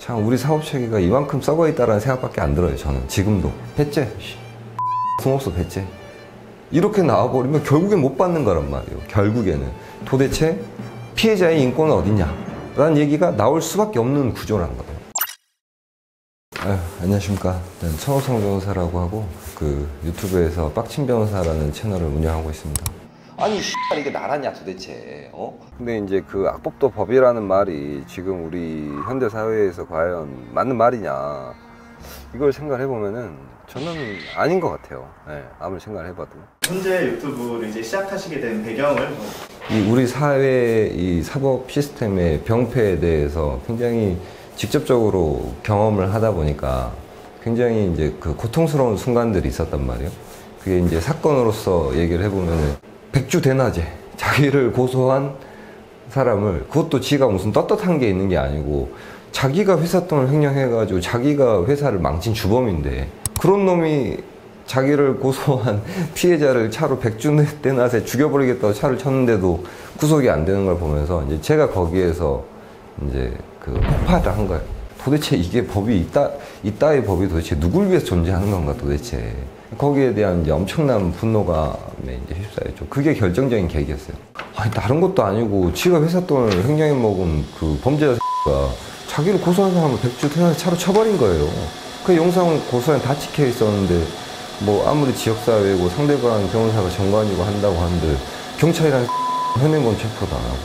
참 우리 사업체계가 이만큼 썩어 있다라는 생각밖에 안 들어요. 저는 지금도 배째, 승업소 배째 이렇게 나와버리면 결국엔 못 받는 거란 말이에요. 결국에는 도대체 피해자의 인권은 어딨냐 라는 얘기가 나올 수밖에 없는 구조라는 거예요. 안녕하십니까. 저는 천호성 변호사라고 하고 그 유튜브에서 빡친 변호사라는 채널을 운영하고 있습니다. 아니 이게 나라냐 도대체. 근데 이제 그 악법도 법이라는 말이 지금 우리 현대 사회에서 과연 맞는 말이냐 이걸 생각을 해보면은 저는 아닌 것 같아요. 네, 아무리 생각을 해봐도. 현재 유튜브를 이제 시작하시게 된 배경을 우리 사회 이 사법 시스템의 병폐에 대해서 굉장히 직접적으로 경험을 하다 보니까 굉장히 이제 그 고통스러운 순간들이 있었단 말이에요. 그게 이제 사건으로서 얘기를 해보면은 백주대낮에 자기를 고소한 사람을, 그것도 지가 무슨 떳떳한 게 있는 게 아니고 자기가 회사 돈을 횡령해가지고 자기가 회사를 망친 주범인데 그런 놈이 자기를 고소한 피해자를 차로 백주대낮에 죽여버리겠다고 차를 쳤는데도 구속이 안 되는 걸 보면서 이제 제가 거기에서 이제 그 폭발을 한 거예요. 도대체 이게 법이 이따의 법이 도대체 누굴 위해서 존재하는 건가 도대체. 거기에 대한 이제 엄청난 분노감에 이제 휩싸였죠. 그게 결정적인 계기였어요. 아니 다른 것도 아니고 지가 회사 돈을 횡령해 먹은 그 범죄자가 자기를 고소한 사람을 백주대낮에 차로 쳐버린 거예요. 그 영상 고소에 다 찍혀 있었는데 뭐 아무리 지역사회고 상대방 변호사가 정관이고 한다고 하는데 경찰이란 현행범 체포도 안 하고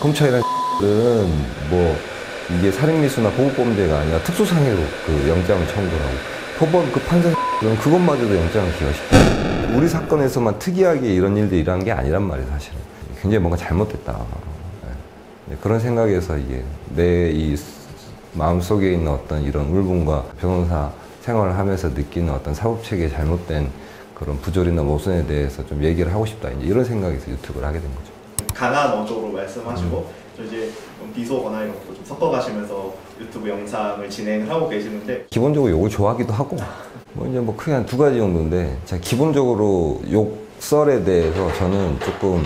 검찰이란 은 뭐 이게 살인미수나 보복범죄가 아니라 특수상해로 그 영장을 청구를 하고 법원 그 판사 는 그것마저도 영장을 기각시키고 우리 사건에서만 특이하게 이런 일들이 일어난 게 아니란 말이에요. 사실은 굉장히 뭔가 잘못됐다. 네. 그런 생각에서 이게 내 이 마음속에 있는 어떤 이런 울분과 변호사 생활을 하면서 느끼는 어떤 사법체계의 잘못된 그런 부조리나 모순에 대해서 좀 얘기를 하고 싶다. 이제 이런 생각에서 유튜브를 하게 된 거죠. 강한 어조로 말씀하시고 또 이제 비속어나 이런 것도 좀 섞어가시면서 유튜브 영상을 진행을 하고 계시는데 기본적으로 욕을 좋아하기도 하고 뭐 이제 뭐 크게 한 두 가지 정도인데 제가 기본적으로 욕설에 대해서 저는 조금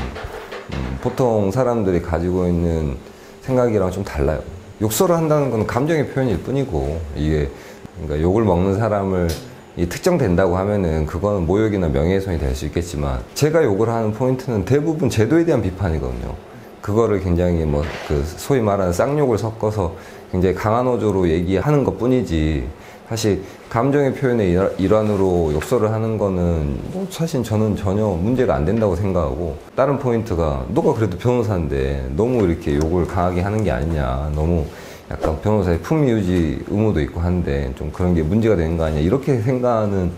보통 사람들이 가지고 있는 생각이랑 좀 달라요. 욕설을 한다는 건 감정의 표현일 뿐이고 이게 그러니까 욕을 먹는 사람을 특정된다고 하면은 그거는 모욕이나 명예훼손이 될 수 있겠지만 제가 욕을 하는 포인트는 대부분 제도에 대한 비판이거든요. 그거를 굉장히 뭐 그 소위 말하는 쌍욕을 섞어서 굉장히 강한 어조로 얘기하는 것 뿐이지 사실 감정의 표현의 일환으로 욕설을 하는 거는 뭐 사실 저는 전혀 문제가 안 된다고 생각하고 다른 포인트가 너가 그래도 변호사인데 너무 이렇게 욕을 강하게 하는 게 아니냐 너무 약간 변호사의 품위 유지 의무도 있고 한데 좀 그런 게 문제가 되는 거 아니냐 이렇게 생각하는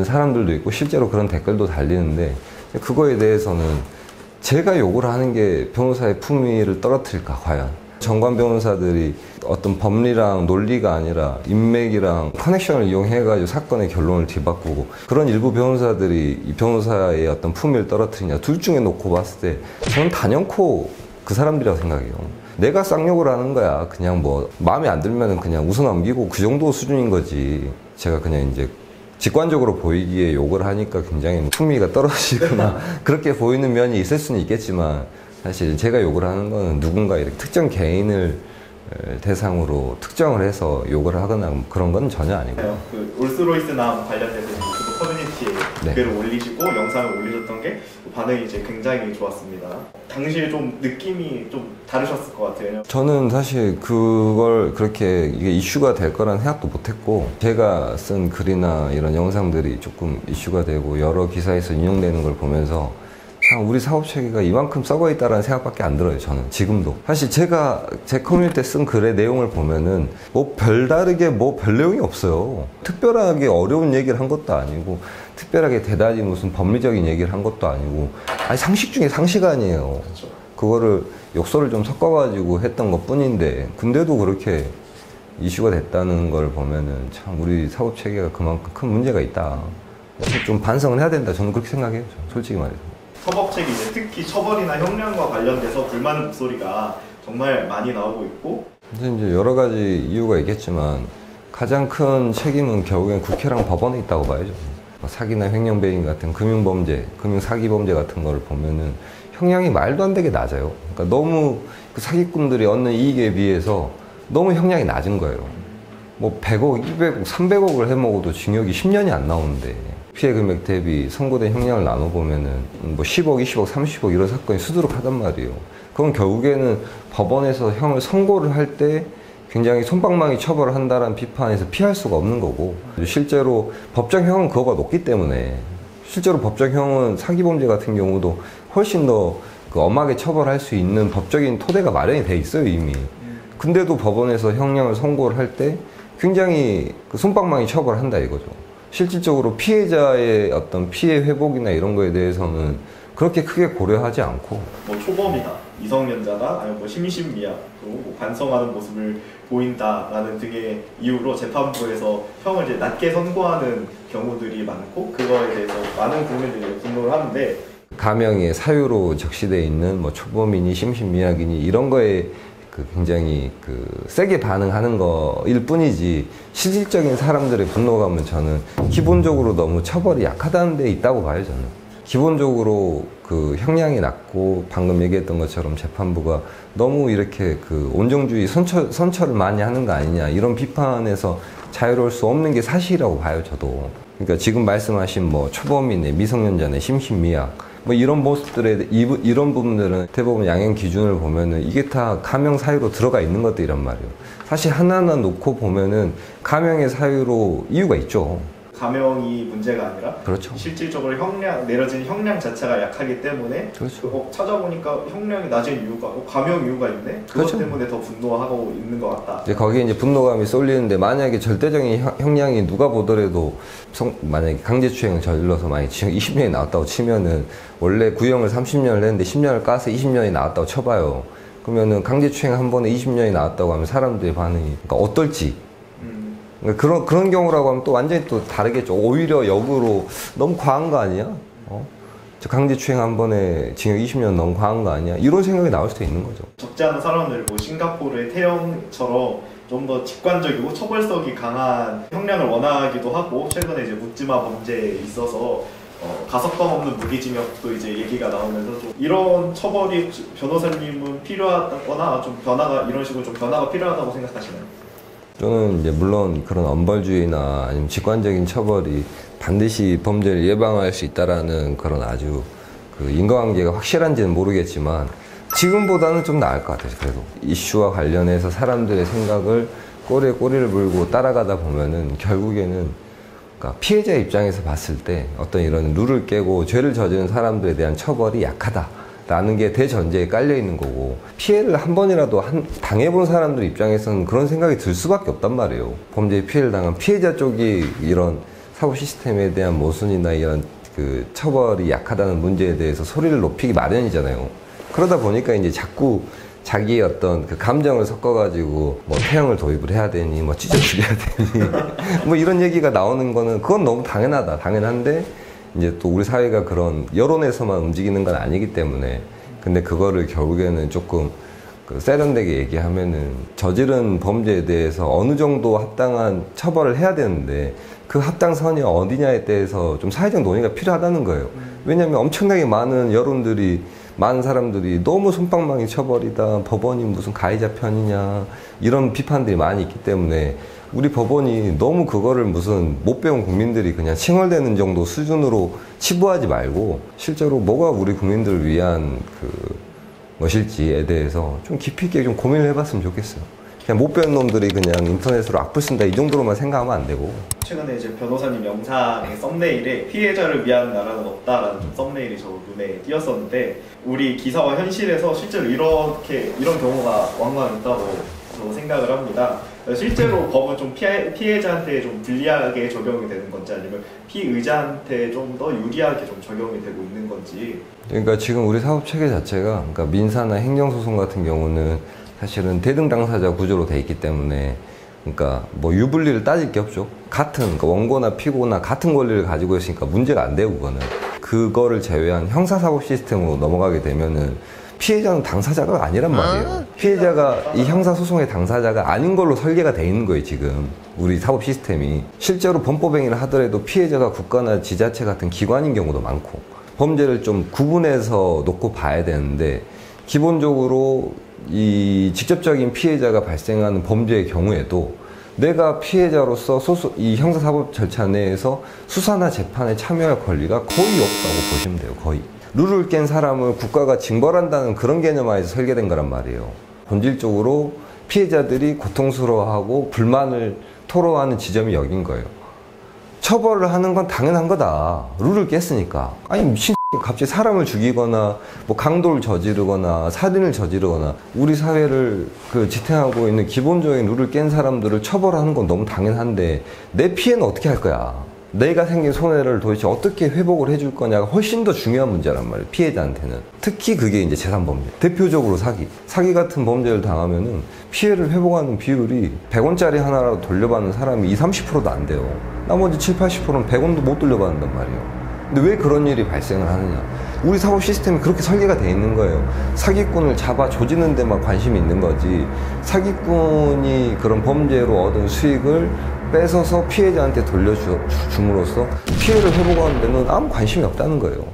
사람들도 있고 실제로 그런 댓글도 달리는데 그거에 대해서는 제가 욕을 하는 게 변호사의 품위를 떨어뜨릴까 과연 정관 변호사들이 어떤 법리랑 논리가 아니라 인맥이랑 커넥션을 이용해가지고 사건의 결론을 뒤바꾸고 그런 일부 변호사들이 이 변호사의 어떤 품위를 떨어뜨리냐 둘 중에 놓고 봤을 때 저는 단연코 그 사람들이라고 생각해요. 내가 쌍욕을 하는 거야. 그냥 뭐 마음에 안 들면은 그냥 웃어넘기고 그 정도 수준인 거지. 제가 그냥 이제 직관적으로 보이기에 욕을 하니까 굉장히 품위가 떨어지거나 그렇게 보이는 면이 있을 수는 있겠지만 사실 제가 욕을 하는 거는 누군가 이렇게 특정 개인을 대상으로 특정을 해서 욕을 하거나 그런 건 전혀 아니고요. 그 롤스로이스나 관련돼서 유튜브 커뮤니티에 글을 올리시고 영상을 올리셨던 게 반응이 이제 굉장히 좋았습니다. 당시에 좀 느낌이 좀 다르셨을 것 같아요. 저는 사실 그걸 그렇게 이게 이슈가 될 거란 생각도 못했고 제가 쓴 글이나 이런 영상들이 조금 이슈가 되고 여러 기사에서 인용되는 걸 보면서 참 우리 사업체계가 이만큼 썩어 있다라는 생각밖에 안 들어요. 저는 지금도 사실 제가 제 커뮤니티에 쓴 글의 내용을 보면은 뭐 별다르게 뭐 별 내용이 없어요. 특별하게 어려운 얘기를 한 것도 아니고 특별하게 대단히 무슨 법리적인 얘기를 한 것도 아니고 아니 상식 중에 상식 아니에요. 그렇죠. 그거를 욕설을 좀 섞어가지고 했던 것 뿐인데 근데도 그렇게 이슈가 됐다는 걸 보면은 참 우리 사업체계가 그만큼 큰 문제가 있다. 좀 반성을 해야 된다. 저는 그렇게 생각해요. 솔직히 말해서. 사법책이 이제 특히 처벌이나 형량과 관련돼서 불만 목소리가 정말 많이 나오고 있고 이제 여러 가지 이유가 있겠지만 가장 큰 책임은 결국엔 국회랑 법원에 있다고 봐야죠. 사기나 횡령배임 같은 금융범죄, 금융사기범죄 같은 거를 보면은 형량이 말도 안 되게 낮아요. 그러니까 너무 그 사기꾼들이 얻는 이익에 비해서 너무 형량이 낮은 거예요. 뭐 100억, 200억, 300억을 해먹어도 징역이 10년이 안 나오는데 피해 금액 대비 선고된 형량을 나눠보면은 뭐 10억, 20억, 30억 이런 사건이 수두룩하단 말이에요. 그럼 결국에는 법원에서 형을 선고를 할 때 굉장히 솜방망이 처벌을 한다는 비판에서 피할 수가 없는 거고, 실제로 법정형은 그거가 높기 때문에 실제로 법정형은 사기범죄 같은 경우도 훨씬 더 그 엄하게 처벌할 수 있는 법적인 토대가 마련이 돼 있어요 이미. 근데도 법원에서 형량을 선고를 할 때 굉장히 그 솜방망이 처벌을 한다 이거죠. 실질적으로 피해자의 어떤 피해 회복이나 이런 거에 대해서는 그렇게 크게 고려하지 않고, 뭐 초범이다, 미성년자다, 아니면 뭐 심신미약, 그리고 뭐 반성하는 모습을 보인다라는 등의 이유로 재판부에서 형을 이제 낮게 선고하는 경우들이 많고, 그거에 대해서 많은 국민들이 분노를 하는데, 가명의 사유로 적시되어 있는 뭐 초범이니 심신미약이니 이런 거에 그 굉장히 그 세게 반응하는 거일 뿐이지, 실질적인 사람들의 분노감은 저는 기본적으로 너무 처벌이 약하다는 데 있다고 봐요. 저는 기본적으로 그 형량이 낮고 방금 얘기했던 것처럼 재판부가 너무 이렇게 그 온정주의 선처를 많이 하는 거 아니냐 이런 비판에서 자유로울 수 없는 게 사실이라고 봐요. 저도. 그러니까 지금 말씀하신 뭐 초범이네, 미성년자네, 심신미약 뭐 이런 모습들에 이런 부분들은 대부분 양형 기준을 보면은 이게 다 가명 사유로 들어가 있는 것들이란 말이에요. 사실 하나하나 놓고 보면은 가명의 사유로 이유가 있죠. 가명이 문제가 아니라, 그렇죠. 실질적으로 내려진 형량 자체가 약하기 때문에, 그렇죠. 찾아보니까 형량이 낮은 이유가 가명 이유가 있네. 그것 그렇죠. 때문에 더 분노하고 있는 것 같다. 이제 거기에 이제 분노감이 쏠리는데, 만약에 절대적인 형량이 누가 보더라도 만약에 강제추행을 저질러서 만약에 징역 20년이 나왔다고 치면은, 원래 구형을 30년을 했는데 10년을 까서 20년이 나왔다고 쳐봐요. 그러면은 강제추행 한 번에 20년이 나왔다고 하면 사람들의 반응이 그러니까 어떨지. 그러니까 그런 경우라고 하면 또 완전히 또 다르겠죠. 오히려 역으로 너무 과한 거 아니야? 저 강제추행 한 번에 징역 20년 너무 과한 거 아니야? 이런 생각이 나올 수도 있는 거죠. 적지 않은 사람들, 뭐 싱가포르의 태영처럼 좀 더 직관적이고 처벌성이 강한 형량을 원하기도 하고, 최근에 이제 묻지마 범죄에 있어서 가석방 없는 무기징역도 이제 얘기가 나오면서, 좀 이런 처벌이 변호사님은 필요하거나 좀 변화가, 이런 식으로 좀 변화가 필요하다고 생각하시나요? 저는 이제 물론 그런 엄벌주의나 아니면 직관적인 처벌이 반드시 범죄를 예방할 수 있다라는 그런 아주 그 인과관계가 확실한지는 모르겠지만, 지금보다는 좀 나을 것 같아요. 그래도 이슈와 관련해서 사람들의 생각을 꼬리에 꼬리를 물고 따라가다 보면은 결국에는, 그러니까 피해자 입장에서 봤을 때 어떤 이런 룰을 깨고 죄를 저지른 사람들에 대한 처벌이 약하다라는 게 대전제에 깔려 있는 거고, 피해를 한 번이라도 당해본 사람들 입장에서는 그런 생각이 들 수밖에 없단 말이에요. 범죄에 피해를 당한 피해자 쪽이 이런 사고 시스템에 대한 모순이나 이런 그 처벌이 약하다는 문제에 대해서 소리를 높이기 마련이잖아요. 그러다 보니까 이제 자꾸 자기의 어떤 그 감정을 섞어가지고 뭐 태형을 도입을 해야 되니, 뭐 찢어 죽여야 되니, 뭐 이런 얘기가 나오는 거는 그건 너무 당연한데, 이제 또 우리 사회가 그런 여론에서만 움직이는 건 아니기 때문에, 근데 그거를 결국에는 조금 그 세련되게 얘기하면은 저지른 범죄에 대해서 어느 정도 합당한 처벌을 해야 되는데, 그 합당선이 어디냐에 대해서 좀 사회적 논의가 필요하다는 거예요. 왜냐하면 엄청나게 많은 사람들이 너무 솜방망이 처벌이다, 법원이 무슨 가해자 편이냐, 이런 비판들이 많이 있기 때문에 우리 법원이 너무 그거를 무슨 못 배운 국민들이 그냥 칭얼대는 정도 수준으로 치부하지 말고, 실제로 뭐가 우리 국민들을 위한 그 것일지에 대해서 좀 깊이 있게 좀 고민을 해봤으면 좋겠어요. 그냥 못 배운 놈들이 그냥 인터넷으로 악플 쓴다 이 정도로만 생각하면 안 되고. 최근에 이제 변호사님 영상의 썸네일에 피해자를 위한 나라는 없다라는 썸네일이 저 눈에 띄었었는데, 우리 기사와 현실에서 실제로 이런 경우가 왕왕 있다고 저도 생각을 합니다. 실제로 법은 좀 피해자한테 좀 불리하게 적용이 되는 건지, 아니면 피의자한테 좀 더 유리하게 좀 적용이 되고 있는 건지. 그러니까 지금 우리 사법 체계 자체가, 그러니까 민사나 행정소송 같은 경우는 사실은 대등 당사자 구조로 돼 있기 때문에, 그러니까 뭐 유불리를 따질 게 없죠. 그러니까 원고나 피고나 같은 권리를 가지고 있으니까 문제가 안 되고, 그거를 제외한 형사사법 시스템으로 넘어가게 되면은 피해자는 당사자가 아니란 말이에요. 피해자가 이 형사소송의 당사자가 아닌 걸로 설계가 돼 있는 거예요, 지금. 우리 사법 시스템이. 실제로 범법행위를 하더라도 피해자가 국가나 지자체 같은 기관인 경우도 많고, 범죄를 좀 구분해서 놓고 봐야 되는데, 기본적으로 이 직접적인 피해자가 발생하는 범죄의 경우에도 내가 피해자로서 이 형사사법 절차 내에서 수사나 재판에 참여할 권리가 거의 없다고 보시면 돼요. 거의. 룰을 깬 사람을 국가가 징벌한다는 그런 개념 하에서 설계된 거란 말이에요. 본질적으로 피해자들이 고통스러워하고 불만을 토로하는 지점이 여긴 거예요. 처벌을 하는 건 당연한 거다. 룰을 깼으니까. 아니 미친 갑자기 사람을 죽이거나 뭐 강도를 저지르거나 살인을 저지르거나 우리 사회를 지탱하고 있는 기본적인 룰을 깬 사람들을 처벌하는 건 너무 당연한데 내 피해는 어떻게 할 거야? 내가 생긴 손해를 도대체 어떻게 회복을 해줄 거냐가 훨씬 더 중요한 문제란 말이에요. 피해자한테는. 특히 그게 이제 재산범죄. 대표적으로 사기 같은 범죄를 당하면은 피해를 회복하는 비율이 100원짜리 하나라도 돌려받는 사람이 20, 30%도 안 돼요. 나머지 70, 80%는 100원도 못 돌려받는단 말이에요. 근데 왜 그런 일이 발생을 하느냐? 우리 사법 시스템이 그렇게 설계가 돼 있는 거예요. 사기꾼을 잡아 조지는 데만 관심이 있는 거지, 사기꾼이 그런 범죄로 얻은 수익을 뺏어서 피해자한테 돌려줌으로써 피해를 회복하는 데는 아무 관심이 없다는 거예요.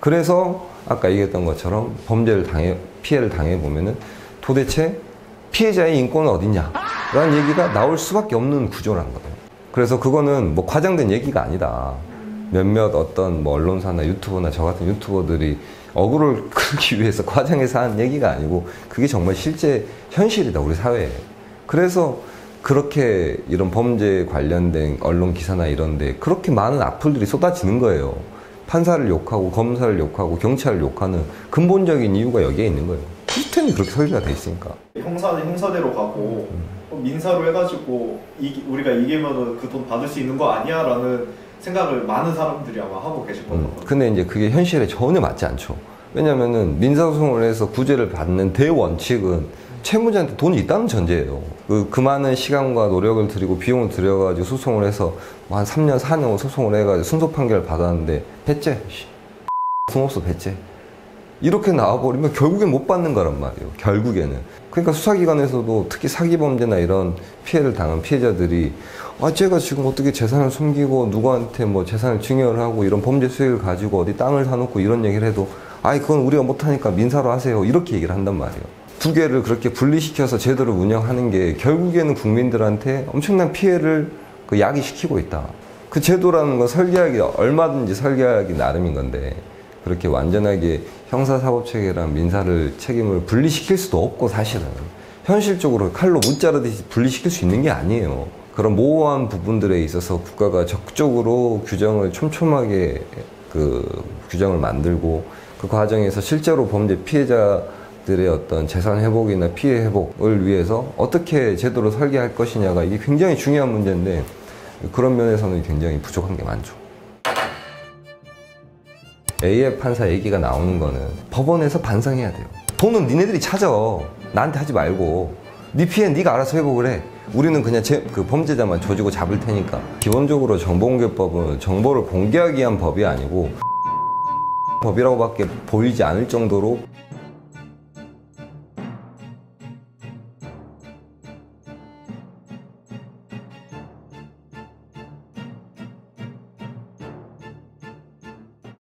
그래서 아까 얘기했던 것처럼 피해를 당해보면은 도대체 피해자의 인권은 어딨냐? 라는 얘기가 나올 수밖에 없는 구조란 거예요. 그래서 그거는 뭐 과장된 얘기가 아니다. 몇몇 어떤 뭐 언론사나 유튜버나 저 같은 유튜버들이 억울을 끌기 위해서 과장해서 하는 얘기가 아니고 그게 정말 실제 현실이다, 우리 사회에. 그래서 그렇게 이런 범죄에 관련된 언론 기사나 이런데 그렇게 많은 악플들이 쏟아지는 거예요. 판사를 욕하고 검사를 욕하고 경찰을 욕하는 근본적인 이유가 여기에 있는 거예요. 시스템이 그렇게 설계가 돼 있으니까. 형사는 형사대로 가고 민사로 해가지고 우리가 이기면 그 돈 받을 수 있는 거 아니야? 라는 생각을 많은 사람들이 아마 하고 계실 거거든요. 근데 이제 그게 현실에 전혀 맞지 않죠. 왜냐면은 민사소송을 해서 구제를 받는 대원칙은 채무자한테 돈이 있다는 전제예요. 그 많은 시간과 노력을 들이고 비용을 들여가지고 소송을 해서 한 3년, 4년 소송을 해가지고 승소 판결을 받았는데 배째, 소송없어 배째. 이렇게 나와버리면 결국엔 못 받는 거란 말이에요. 결국에는. 그러니까 수사기관에서도 특히 사기범죄나 이런 피해를 당한 피해자들이 제가 지금 어떻게 재산을 숨기고 누구한테 뭐 재산을 증여를 하고 이런 범죄 수익을 가지고 어디 땅을 사놓고 이런 얘기를 해도 그건 우리가 못하니까 민사로 하세요. 이렇게 얘기를 한단 말이에요. 두 개를 그렇게 분리시켜서 제도를 운영하는 게 결국에는 국민들한테 엄청난 피해를 야기시키고 있다. 그 제도라는 건 설계하기 얼마든지 설계하기 나름인 건데 그렇게 완전하게 형사사법체계랑 민사를 책임을 분리시킬 수도 없고 사실은 현실적으로 칼로 문자르듯이 분리시킬 수 있는 게 아니에요. 그런 모호한 부분들에 있어서 국가가 적극적으로 규정을 촘촘하게 규정을 만들고 그 과정에서 실제로 범죄 피해자들의 어떤 재산 회복이나 피해 회복을 위해서 어떻게 제도를 설계할 것이냐가 이게 굉장히 중요한 문제인데 그런 면에서는 굉장히 부족한 게 많죠. AF 판사 얘기가 나오는 거는 법원에서 반성해야 돼요. 돈은 니네들이 찾아. 나한테 하지 말고. 네 피해는 네가 알아서 회복을 해. 우리는 그냥 그 범죄자만 조지고 잡을 테니까. 기본적으로 정보공개법은 정보를 공개하기 위한 법이 아니고 법이라고밖에 보이지 않을 정도로